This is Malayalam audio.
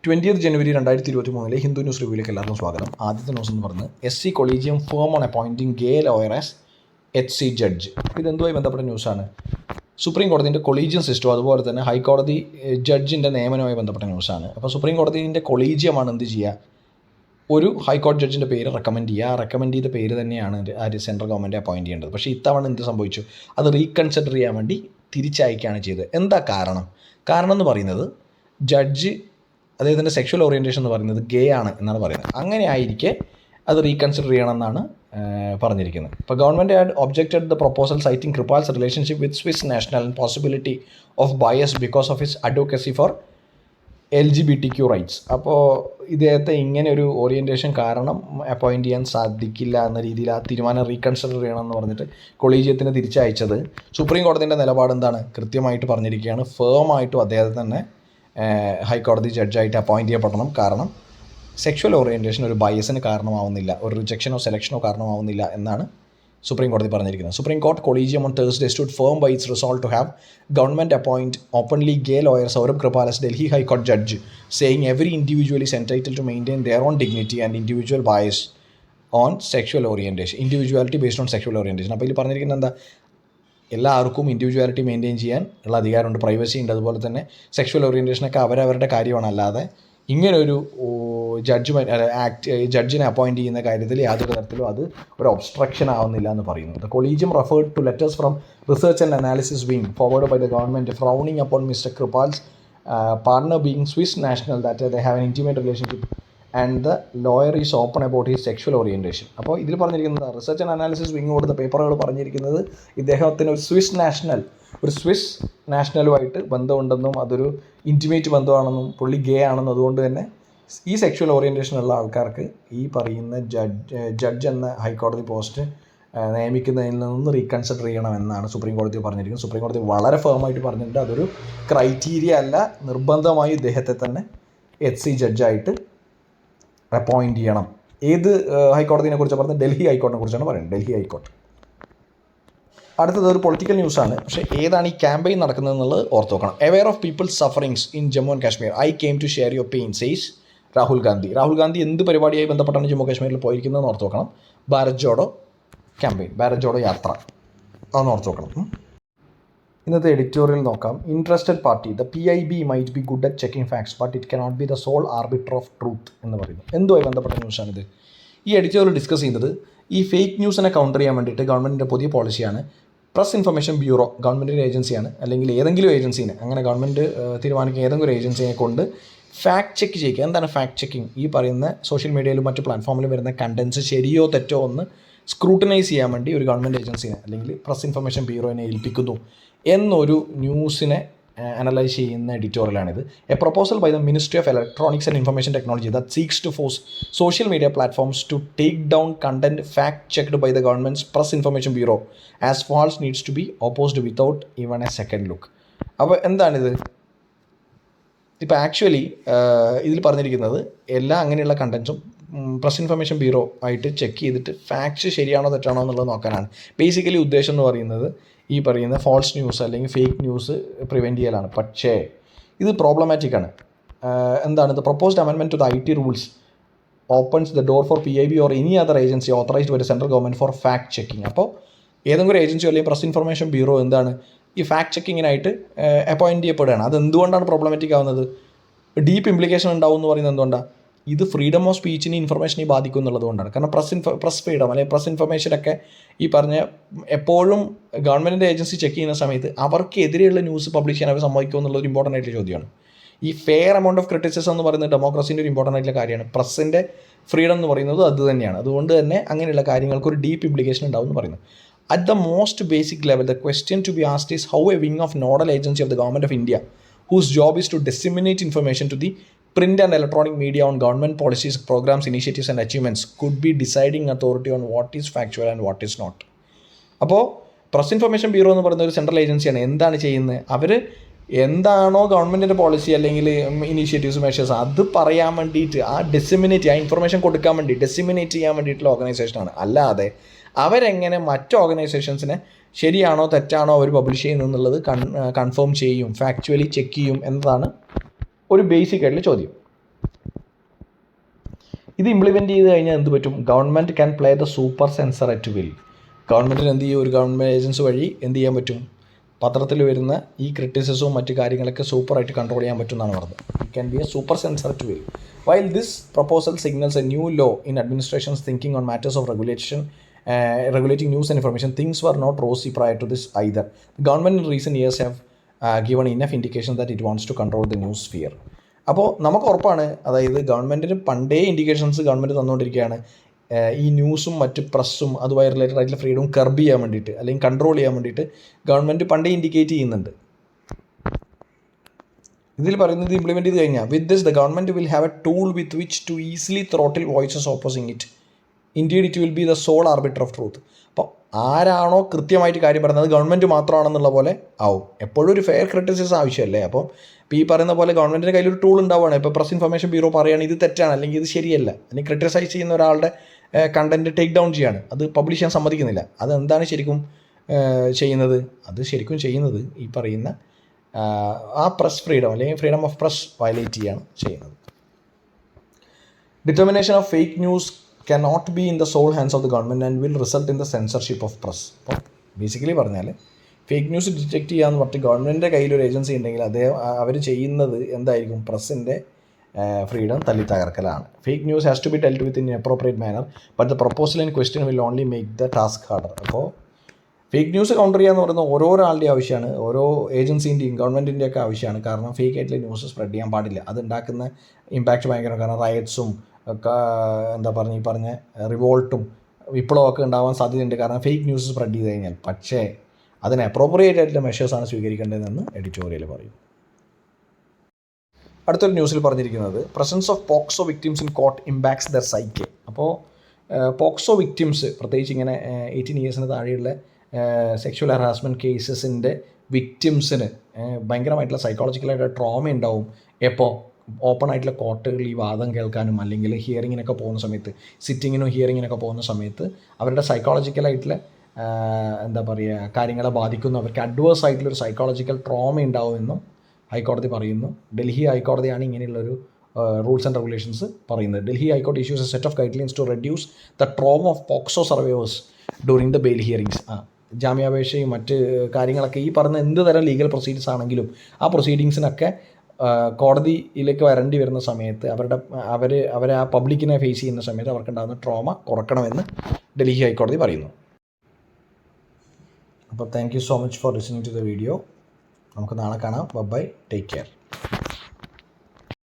20 ജനുവരി 2023 ഹിന്ദു ന്യൂസ് റിവ്യൂയിലേക്ക് എല്ലാവർക്കും സ്വാഗതം. ആദ്യത്തെ ന്യൂസ് എന്ന് പറയുന്നത് SC collegium firm on appointing gay lawyer as HC judge. ഇതെന്തുമായി ബന്ധപ്പെട്ട ന്യൂസാണ്? സുപ്രീം കോടതിൻ്റെ കൊളീജിയം സിസ്റ്റം അതുപോലെ തന്നെ ഹൈക്കോടതി ജഡ്ജിൻ്റെ നിയമനവുമായി ബന്ധപ്പെട്ട ന്യൂസാണ്. അപ്പോൾ സുപ്രീം കോടതിൻ്റെ കൊളീജിയമാണ് എന്ത് ചെയ്യുക, ഒരു ഹൈക്കോടതി ജഡ്ജിൻ്റെ പേര് റെക്കമെൻഡ് ചെയ്യുക. ആ റെക്കമെൻഡ് ചെയ്ത പേര് തന്നെയാണ് സെൻട്രൽ ഗവൺമെൻറ് അപ്പോയിൻറ്റ് ചെയ്യേണ്ടത്. പക്ഷേ ഇത്തവണ എന്ത് സംഭവിച്ചു, അത് റീകൺസിഡർ ചെയ്യാൻ വേണ്ടി തിരിച്ചയക്കുകയാണ് ചെയ്തത്. എന്താ കാരണം എന്ന് പറയുന്നത്, ജഡ്ജ് അദ്ദേഹത്തിൻ്റെ സെക്ഷൽ ഓറിയൻറ്റേഷൻ എന്ന് പറയുന്നത് ഗേ ആണ് എന്നാണ് പറയുന്നത്. അങ്ങനെ ആയിരിക്കെ അത് റീകൺസിഡർ ചെയ്യണമെന്നാണ് പറഞ്ഞിരിക്കുന്നത്. ഇപ്പോൾ government had objected the proposal citing Kirpal's relationship with Swiss national and possibility of bias because of his advocacy for LGBTQ rights. അപ്പോൾ ഇദ്ദേഹത്തെ ഇങ്ങനെ ഒരു ഓറിയൻറ്റേഷൻ കാരണം അപ്പോയിൻറ്റ് ചെയ്യാൻ സാധിക്കില്ല എന്ന രീതിയിൽ ആ തീരുമാനം റീകൺസിഡർ ചെയ്യണമെന്ന് പറഞ്ഞിട്ട് കൊളീജിയത്തിന് തിരിച്ചയച്ചത്. സുപ്രീം കോടതിൻ്റെ നിലപാട് എന്താണ് കൃത്യമായിട്ട് പറഞ്ഞിരിക്കുകയാണ്. ഫേമായിട്ടും അദ്ദേഹത്തെ തന്നെ ഹൈക്കോടതി ജഡ്ജായിട്ട് അപ്പോയിൻറ്റ് ചെയ്യപ്പെടണം. കാരണം സെക്ഷൽ ഓറിയൻറ്റേഷൻ ഒരു ബയസിന് കാരണമാവുന്നില്ല, ഒരു റിജക്ഷനോ സെലക്ഷനോ കാരണമാവുന്നില്ല എന്നാണ് സുപ്രീം കോടതി പറഞ്ഞിരിക്കുന്നത്. Supreme court collegium on Thursday stood firm by its resolve to have government appoint openly gay lawyer Saurabh Kripal as Delhi High Court judge, saying every individual is entitled to maintain their own dignity and individual bias on sexual orientation, individuality based on sexual orientation. അപ്പോൾ ഇതിൽ പറഞ്ഞിരിക്കുന്നത് എന്താ, എല്ലാവർക്കും ഇൻഡിവിജ്വാലിറ്റി മെയിൻറ്റെയിൻ ചെയ്യാൻ ഉള്ള അധികാരമുണ്ട്, പ്രൈവസി ഉണ്ട്, അതുപോലെ തന്നെ സെക്ഷൽ ഓറിയൻറ്റേഷനൊക്കെ അവരവരുടെ കാര്യമാണ്. അല്ലാതെ ഇങ്ങനൊരു ജഡ്ജിനെ അപ്പോയിൻറ്റ് ചെയ്യുന്ന കാര്യത്തിൽ യാതൊരു തരത്തിലും അത് ഒരു ഒബ്സ്ട്രക്ഷൻ ആവുന്നില്ല എന്ന് പറയുന്നു. The collegium referred to letters from research and analysis wing forward by the government frowning upon mister Kirpal's partner being Swiss national that they have an intimate relationship and the lawyer is open about his sexual orientation. അപ്പോൾ ഇതിൽ പറഞ്ഞിരിക്കുന്നത് റിസർച്ച് ആൻഡ് അനാലിസിസ് വിങ് കൊടുത്ത പേപ്പറുകൾ പറഞ്ഞിരിക്കുന്നത് ഇദ്ദേഹത്തിന് ഒരു സ്വിസ് നാഷണലുമായിട്ട് ബന്ധമുണ്ടെന്നും അതൊരു ഇൻറ്റിമേറ്റ് ബന്ധമാണെന്നും പുള്ളി ഗേ ആണെന്നും അതുകൊണ്ട് തന്നെ ഈ സെക്ഷൽ ഓറിയൻറ്റേഷനുള്ള ആൾക്കാർക്ക് ഈ പറയുന്ന ജഡ്ജ് എന്ന ഹൈക്കോടതി പോസ്റ്റ് നിയമിക്കുന്നതിൽ നിന്ന് റീകൺസിഡർ ചെയ്യണമെന്നാണ് സുപ്രീം കോടതി പറഞ്ഞിരിക്കുന്നത്. സുപ്രീം കോടതി വളരെ ഫേമായിട്ട് പറഞ്ഞിട്ടുണ്ട് അതൊരു ക്രൈറ്റീരിയ അല്ല, നിർബന്ധമായി ഇദ്ദേഹത്തെ തന്നെ HC ജഡ്ജായിട്ട് അപ്പോയിൻറ്റ് ചെയ്യണം. ഏത് ഹൈക്കോടതിനെ കുറിച്ചാണ് പറഞ്ഞത്? ഡൽഹി ഹൈക്കോടതിനെ കുറിച്ചാണ് പറയുന്നത്. ഡൽഹി ഹൈക്കോടതി. അടുത്തത് ഒരു പൊളിറ്റിക്കൽ ന്യൂസാണ്, പക്ഷേ ഏതാണ് ഈ ക്യാമ്പയിൻ നടക്കുന്നത് എന്നുള്ളത് ഓർത്ത് നോക്കണം. Aware of people's sufferings in Jammu and Kashmir, I came to share your pain, says Rahul Gandhi എന്ത് പരിപാടിയായി ബന്ധപ്പെട്ടാണ് ജമ്മു കാശ്മീരിൽ പോയിരിക്കുന്നതെന്ന് ഓർത്ത് നോക്കണം. ഭാരത് ജോഡോ ക്യാമ്പയിൻ, ഭാരത് ജോഡോ യാത്ര, അതൊന്ന് ഓർത്ത് നോക്കണം. ഇന്നത്തെ എഡിറ്റോറിയൽ നോക്കാം. Interested party, the PIB might be good at checking facts but it cannot be the sole arbiter of truth എന്ന് പറയുന്നു. എന്തുമായി ബന്ധപ്പെട്ട ന്യൂസാണിത്? ഈ എഡിറ്റോറിയൽ ഡിസ്കസ് ചെയ്യുന്നത് ഈ ഫേക്ക് ന്യൂസിനെ കൗണ്ടർ ചെയ്യാൻ വേണ്ടിയിട്ട് ഗവൺമെൻറ്റിൻ്റെ പുതിയ പോളിസിയാണ് പ്രസ് ഇൻഫർമേഷൻ ബ്യൂറോ, ഗവൺമെൻറ്റിൻ്റെ ഏജൻസിയാണ്, അല്ലെങ്കിൽ ഏതെങ്കിലും ഏജൻസീനെ, അങ്ങനെ ഗവൺമെൻറ് തീരുമാനിക്കുന്ന ഏതെങ്കിലും ഒരു ഏജൻസിയെ കൊണ്ട് ഫാക്ട് ചെക്ക് ചെയ്യുക. എന്താണ് ഫാക്ട് ചെക്കിങ്? ഈ പറയുന്ന സോഷ്യൽ മീഡിയയിലും മറ്റ് പ്ലാറ്റ്ഫോമിലും വരുന്ന കണ്ടൻസ് ശരിയോ തെറ്റോ ഒന്ന് സ്ക്രൂട്ടനൈസ് ചെയ്യാൻ വേണ്ടി ഒരു ഗവൺമെൻറ് ഏജൻസിനെ അല്ലെങ്കിൽ പ്രസ് ഇൻഫർമേഷൻ ബ്യൂറോനെ ഏൽപ്പിക്കുന്നു എന്നൊരു ന്യൂസിനെ അനലൈസ് ചെയ്യുന്ന എഡിറ്റോറിയലാണിത്. A proposal by the ministry of electronics and information technology that seeks to force social media platforms to take down content fact checked by the government's press information bureau as false needs to be opposed without even a second look. അപ്പോൾ എന്താണിത്? ഇപ്പോൾ ആക്ച്വലി ഇതിൽ പറഞ്ഞിരിക്കുന്നത് എല്ലാ അങ്ങനെയുള്ള കണ്ടൻസും പ്രസ് ഇൻഫർമേഷൻ ബ്യൂറോ ആയിട്ട് ചെക്ക് ചെയ്തിട്ട് ഫാക്ട്സ് ശരിയാണോ തെറ്റാണോ എന്നുള്ളത് നോക്കാനാണ്. ബേസിക്കലി ഉദ്ദേശം എന്ന് പറയുന്നത് ഈ പറയുന്ന ഫോൾസ് ന്യൂസ് അല്ലെങ്കിൽ ഫേക്ക് ന്യൂസ് പ്രിവെൻറ്റ് ചെയ്യലാണ്. പക്ഷേ ഇത് പ്രോബ്ലമാറ്റിക്കാണ്. എന്താണ്? The proposed amendment to the IT rules opens the door for PIB or any other agency authorised by the central government for fact checking. അപ്പോൾ ഏതെങ്കിലും ഏജൻസിയോ അല്ലെങ്കിൽ പ്രസ് ഇൻഫർമേഷൻ ബ്യൂറോ എന്താണ് ഈ ഫാക്ട് ചെക്കിങ്ങിനായിട്ട് അപ്പോയിൻറ്റ് ചെയ്യപ്പെടുകയാണ്. അതെന്തുകൊണ്ടാണ് പ്രോബ്ലമാറ്റിക് ആവുന്നത്? ഡീപ്പ് ഇംപ്ലിക്കേഷൻ ഉണ്ടാവും എന്ന് പറയുന്നത് എന്തുകൊണ്ടാണ്? ഇത് ഫ്രീഡം ഓഫ് സ്പീച്ചിനെ ഇൻഫർമേഷനെ ബാധിക്കും എന്നുള്ളത് കൊണ്ടാണ്. കാരണം പ്രസ് ഫ്രീഡം അല്ലെങ്കിൽ പ്രസ് ഇൻഫർമേഷനൊക്കെ ഈ പറഞ്ഞ എപ്പോഴും ഗവൺമെൻറ്റിൻ്റെ ഏജൻസി ചെക്ക് ചെയ്യുന്ന സമയത്ത് അവർക്കെതിരെയുള്ള ന്യൂസ് പബ്ലിഷ് ചെയ്യാൻ അവർ സമ്മതിക്കും എന്നുള്ളൊരു ഇമ്പോർട്ടൻ്റ് ആയിട്ടുള്ള ചോദ്യമാണ്. ഈ ഫെയർ എമൗണ്ട് ഓഫ് ക്രിറ്റിസിസം എന്ന് പറയുന്നത് ഡെമോക്രസീൻ്റെ ഒരു ഇമ്പോർട്ടൻ്റ് ആയിട്ടുള്ള കാര്യമാണ്. പ്രസ്സിൻ്റെ ഫ്രീഡം എന്ന് പറയുന്നത് അത് തന്നെയാണ്. അതുകൊണ്ട് തന്നെ അങ്ങനെയുള്ള കാര്യങ്ങൾക്ക് ഒരു ഡീപ്പ് ഇംപ്ലിക്കേഷൻ ഉണ്ടാവും എന്ന് പറയുന്നത്. At the most basic level, the question to be asked is how a wing of nodal agency of the Government of India, whose job is to disseminate information to the print and electronic media on government policies, programs, initiatives and achievements, could be deciding authority on what is factual and what is not. അപ്പോൾ പ്രസ് ഇൻഫർമേഷൻ ബ്യൂറോ എന്ന് പറയുന്ന ഒരു സെൻട്രൽ ഏജൻസിയാണ്. എന്താണ് ചെയ്യുന്നത്? അവർ എന്താണോ ഗവൺമെൻറ്റിൻ്റെ പോളിസി അല്ലെങ്കിൽ ഇനീഷ്യേറ്റീവ്സ് മെഷേഴ്സ് അത് പറയാൻ വേണ്ടിയിട്ട് ആ ഇൻഫർമേഷൻ കൊടുക്കാൻ വേണ്ടി ഡെസിമിനേറ്റ് ചെയ്യാൻ വേണ്ടിയിട്ടുള്ള ഓർഗനൈസേഷനാണ്. അല്ലാതെ അവരെങ്ങനെ മറ്റ് ഓർഗനൈസേഷൻസിനെ ശരിയാണോ തെറ്റാണോ അവർ പബ്ലിഷ് ചെയ്യുന്നത് കൺഫേം ചെയ്യും, ഫാക്ച്വലി ചെക്ക് ചെയ്യും എന്നതാണ് ഒരു ബേസിക് ആയിട്ടുള്ള ചോദ്യം. ഇത് ഇംപ്ലിമെൻറ്റ് ചെയ്ത് കഴിഞ്ഞാൽ എന്ത് പറ്റും? Government can play the super censor at will. ഗവൺമെൻറ്റിന് എന്ത് ചെയ്യും? ഒരു ഗവൺമെൻറ് ഏജൻസി വഴി എന്ത് ചെയ്യാൻ പറ്റും? പത്രത്തിൽ വരുന്ന ഈ ക്രിറ്റിസിസവും മറ്റു കാര്യങ്ങളൊക്കെ സൂപ്പറായിട്ട് കൺട്രോൾ ചെയ്യാൻ പറ്റും എന്നാണ് പറഞ്ഞത്. It can be a super censor at will. While this proposal signals a new low in administration's thinking on matters of regulating news and information, things were not rosy prior to this either. The government in recent years have given enough indication that it wants to control the news sphere. അപ്പോൾ നമുക്ക് ഉറപ്പാണ്, അതായത് ഗവൺമെൻറ്റിന് പണ്ടേ ഇൻഡിക്കേഷൻസ് ഗവൺമെൻറ് തന്നുകൊണ്ടിരിക്കുകയാണ് ഈ ന്യൂസും മറ്റ് പ്രസ്സും അതുമായി റിലേറ്റഡ് ആയിട്ടുള്ള ഫ്രീഡം കർബ് ചെയ്യാൻ വേണ്ടിയിട്ട് അല്ലെങ്കിൽ കൺട്രോൾ ചെയ്യാൻ വേണ്ടിയിട്ട് ഗവൺമെൻറ് പണ്ടേ ഇൻഡിക്കേറ്റ് ചെയ്യുന്നുണ്ട്. ഇതിൽ പറയുന്നത് ഇംപ്ലിമെൻറ്റ് ചെയ്ത് കഴിഞ്ഞാൽ with this the government will have a tool with which to easily throttle voices opposing it. Indeed it will be the sole arbiter of truth. അപ്പോൾ ആരാണോ കൃത്യമായിട്ട് കാര്യം പറയുന്നത് ഗവൺമെൻറ് മാത്രമാണെന്നുള്ള പോലെ ആവും. എപ്പോഴും ഒരു ഫെയർ ക്രിറ്റിസിസം ആവശ്യമല്ലേ. അപ്പോൾ ഇപ്പോൾ ഈ പറയുന്ന പോലെ ഗവൺമെൻറ്റിൻ്റെ കയ്യിലൊരു ടൂൾ ഉണ്ടാവുകയാണ്. ഇപ്പോൾ പ്രസ് ഇൻഫർമേഷൻ ബ്യൂറോ പറയുകയാണ് ഇത് തെറ്റാണ് അല്ലെങ്കിൽ ഇത് ശരിയല്ല, അല്ലെങ്കിൽ ക്രിറ്റിസൈസ് ചെയ്യുന്ന ഒരാളുടെ കണ്ടൻറ്റ് ടേക്ക് ഡൗൺ ചെയ്യാണ്, അത് പബ്ലിഷ് ചെയ്യാൻ സമ്മതിക്കുന്നില്ല. അതെന്താണ് ശരിക്കും ചെയ്യുന്നത്? അത് ശരിക്കും ചെയ്യുന്നത് ഈ പറയുന്ന ആ പ്രസ് ഫ്രീഡം അല്ലെങ്കിൽ ഫ്രീഡം ഓഫ് പ്രസ് വയലേറ്റ് ചെയ്യാണ് ചെയ്യുന്നത്. Determination of fake news cannot be in the sole hands of the government and will result in the censorship of press. അപ്പോൾ ബേസിക്കലി പറഞ്ഞാൽ ഫേക്ക് ന്യൂസ് ഡിറ്റക്ട് ചെയ്യാന്ന് പറഞ്ഞിട്ട് ഗവൺമെൻറ്റിൻ്റെ കയ്യിലൊരു ഏജൻസി ഉണ്ടെങ്കിൽ അവർ ചെയ്യുന്നത് എന്തായിരിക്കും? പ്രസ്സിൻ്റെ ഫ്രീഡം തല്ലി തകർക്കലാണ്. Fake news has to be dealt with in appropriate manner but the proposal in question will only make the task harder. അപ്പോൾ ഫേക്ക് ന്യൂസ് കൗണ്ടർ ചെയ്യുക എന്ന് പറയുന്നത് ഓരോരാളുടെ ആവശ്യമാണ്, ഓരോ ഏജൻസിൻ്റെയും ഗവൺമെൻറ്റിൻ്റെയൊക്കെ ആവശ്യമാണ്. കാരണം ഫേക്ക് ആയിട്ടുള്ള ന്യൂസ് സ്പ്രെഡ് ചെയ്യാൻ പാടില്ല. അതുണ്ടാക്കുന്ന ഇമ്പാക്റ്റ് ഭയങ്കര. കാരണം റയറ്റ്സും എന്താ പറഞ്ഞ ഈ പറഞ്ഞ റിവോൾട്ടും വിപ്ലവമൊക്കെ ഉണ്ടാവാൻ സാധ്യതയുണ്ട്, കാരണം ഫേക്ക് ന്യൂസ് സ്പ്രെഡ് ചെയ്ത് കഴിഞ്ഞാൽ. പക്ഷേ അതിന് അപ്രോപ്രിയേറ്റ് ആയിട്ടുള്ള മെഷേഴ്സാണ് സ്വീകരിക്കേണ്ടതെന്ന് എഡിറ്റോറിയൽ പറയും. അടുത്തൊരു ന്യൂസിൽ പറഞ്ഞിരിക്കുന്നത് presence of POCSO victims in court impacts their psyche. അപ്പോൾ പോക്സോ വിക്ടിംസ്, പ്രത്യേകിച്ച് ഇങ്ങനെ 18 ഇയേഴ്സിന് താഴെയുള്ള സെക്ഷുവൽ ഹറാസ്മെൻറ്റ് കേസസിൻ്റെ വിക്ടിംസിന് ഭയങ്കരമായിട്ടുള്ള സൈക്കോളജിക്കലായിട്ട് ട്രോമ ഉണ്ടാവും. എപ്പോൾ ഓപ്പൺ ആയിട്ടുള്ള കോർട്ടുകളിൽ ഈ വാദം കേൾക്കാനും അല്ലെങ്കിൽ ഹിയറിങ്ങിനൊക്കെ പോകുന്ന സമയത്ത്, സിറ്റിങ്ങിനും ഹിയറിങ്ങിനൊക്കെ പോകുന്ന സമയത്ത് അവരുടെ സൈക്കോളജിക്കലായിട്ടുള്ള എന്താ പറയുക കാര്യങ്ങളെ ബാധിക്കുന്നു. അവർക്ക് അഡ്വേഴ്സ് ആയിട്ടുള്ളൊരു സൈക്കോളജിക്കൽ ട്രോമ ഉണ്ടാവുമെന്നും ഹൈക്കോടതി പറയുന്നു. ഡൽഹി ഹൈക്കോടതിയാണ് ഇങ്ങനെയുള്ളൊരു റൂൾസ് ആൻഡ് റെഗുലേഷൻസ് പറയുന്നത്. ഡൽഹി ഹൈക്കോടതി issues a set of guidelines to reduce the trauma of POCSO survivors during the bail hearings. ജാമ്യാപേക്ഷയും മറ്റ് കാര്യങ്ങളൊക്കെ ഈ പറഞ്ഞ എന്ത് തരം ലീഗൽ പ്രൊസീഡിങ്സ് ആണെങ്കിലും ആ പ്രൊസീഡിങ്സിനൊക്കെ കോടതിയിലേക്ക് വരേണ്ടി വരുന്ന സമയത്ത് അവരെ ആ പബ്ലിക്കിനെ ഫേസ് ചെയ്യുന്ന സമയത്ത് അവർക്കുണ്ടാകുന്ന ട്രോമ കുറക്കണമെന്ന് ഡൽഹി ഹൈക്കോടതി പറയുന്നു. അപ്പോൾ thank you so much for listening to the video. നമുക്ക് നാളെ കാണാം. Bye, take care.